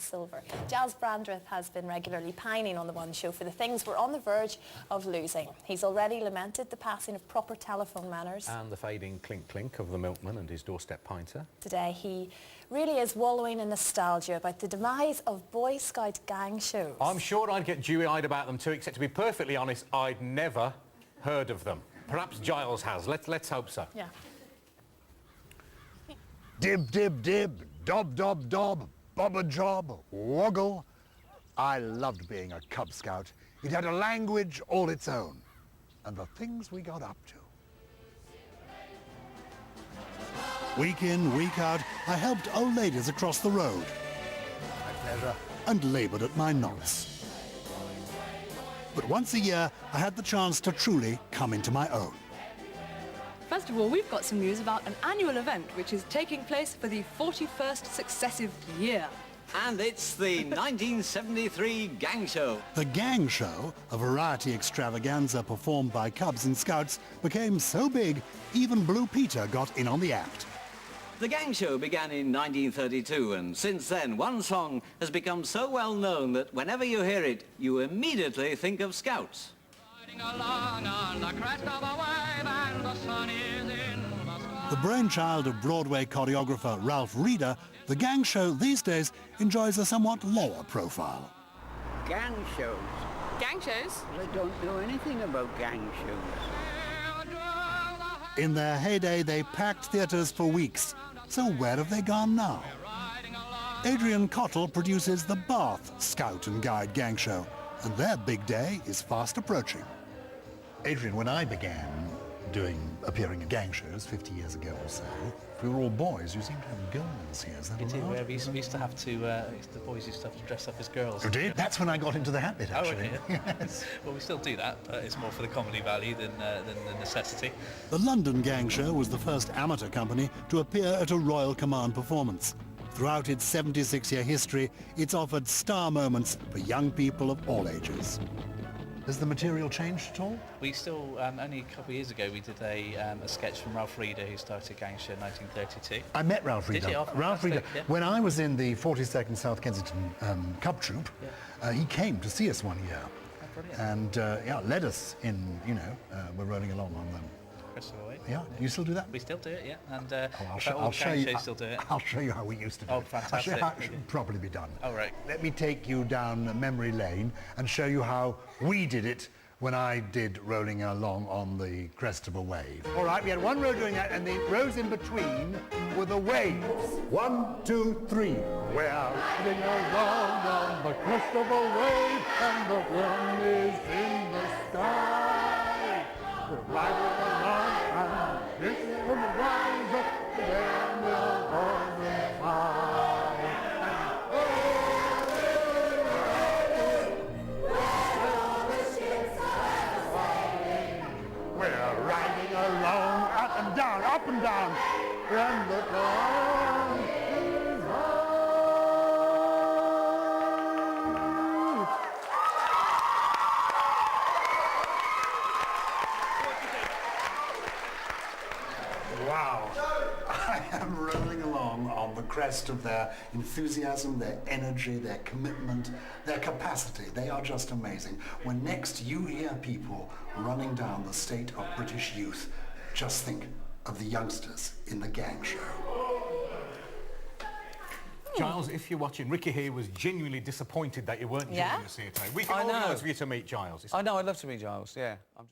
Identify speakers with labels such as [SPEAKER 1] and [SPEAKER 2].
[SPEAKER 1] silver. Giles Brandreth has been regularly pining on the One Show for the things we're on the verge of losing. He's already lamented the passing of proper telephone manners.
[SPEAKER 2] And the fading clink-clink of the milkman and his doorstep pinter.
[SPEAKER 1] Today he really is wallowing in nostalgia about the demise of Boy Scout gang shows.
[SPEAKER 2] I'm sure I'd get dewy-eyed about them too, except to be perfectly honest, I'd never heard of them. Perhaps Giles has. Let's hope so.
[SPEAKER 1] Yeah.
[SPEAKER 3] Dib, dib, dib, dob, dob, dob, bob a job, woggle. I loved being a Cub Scout. It had a language all its own. And the things we got up to.
[SPEAKER 4] Week in, week out, I helped old ladies across the road.
[SPEAKER 3] My pleasure.
[SPEAKER 4] And laboured at my knots. But once a year, I had the chance to truly come into my own.
[SPEAKER 5] First of all, we've got some news about an annual event which is taking place for the 41st successive year.
[SPEAKER 6] And it's the 1973 Gang Show.
[SPEAKER 4] The Gang Show, a variety extravaganza performed by Cubs and Scouts, became so big, even Blue Peter got in on the act.
[SPEAKER 6] The Gang Show began in 1932, and since then, one song has become so well known that whenever you hear it, you immediately think of Scouts.
[SPEAKER 4] The brainchild of Broadway choreographer Ralph Reeder, the Gang Show these days enjoys a somewhat lower profile.
[SPEAKER 7] Gang shows?
[SPEAKER 5] Gang shows?
[SPEAKER 7] I don't know anything about gang shows.
[SPEAKER 4] In their heyday, they packed theatres for weeks. So where have they gone now? Adrian Cottle produces the Bath Scout and Guide Gang Show, and their big day is fast approaching.
[SPEAKER 3] Adrian, when I began appearing in gang shows 50 years ago or so, we were all boys. You seem to have girls here. Is that allowed?
[SPEAKER 8] We used to have to, the boys used to have to dress up as girls.
[SPEAKER 3] You did? That's when I got into the habit, actually.
[SPEAKER 8] Oh, okay. Yes. Well, we still do that, but it's more for the comedy value than the necessity.
[SPEAKER 4] The London Gang Show was the first amateur company to appear at a Royal Command performance. Throughout its 76-year history, it's offered star moments for young people of all ages.
[SPEAKER 3] Has the material changed at all?
[SPEAKER 8] We still, only a couple of years ago, we did a sketch from Ralph Reeder, who started Gang Show in 1932.
[SPEAKER 3] I met Ralph Reeder.
[SPEAKER 8] Did you? Oh,
[SPEAKER 3] Ralph Reeder.
[SPEAKER 8] yeah.
[SPEAKER 3] When I was in the 42nd South Kensington Cub Troop,
[SPEAKER 8] Yeah.
[SPEAKER 3] he came to see us one year.
[SPEAKER 8] Oh, brilliant.
[SPEAKER 3] And led us in, we're rolling along on them.
[SPEAKER 8] Crystal Away.
[SPEAKER 3] Yeah, you still do that?
[SPEAKER 8] We still do it, yeah. And
[SPEAKER 3] I'll show you.
[SPEAKER 8] Still do it.
[SPEAKER 3] I'll show you how we used to do
[SPEAKER 8] Oh,
[SPEAKER 3] it.
[SPEAKER 8] fantastic.
[SPEAKER 3] I'll show you how it should properly be done.
[SPEAKER 8] All right.
[SPEAKER 3] Let me take you down memory lane and show you how we did it when I did Rolling Along on the Crest of a Wave. All right, we had one row doing that, and the rows in between were the waves. 1, 2, 3. We're riding along on the crest of a wave, and the sun is in the sky. We're riding along, and this will rise up, then we'll all be fine. We're riding along, up and down, and the dawn is high. Wow. I am rolling along on the crest of their enthusiasm, their energy, their commitment, their capacity. They are just amazing. When next you hear people running down the state of British youth, just think of the youngsters in the Gang Show.
[SPEAKER 2] Giles, if you're watching, Ricky here was genuinely disappointed that you weren't joining us here today. We can organise for you to meet Giles.
[SPEAKER 9] I know, I'd love to meet Giles, yeah.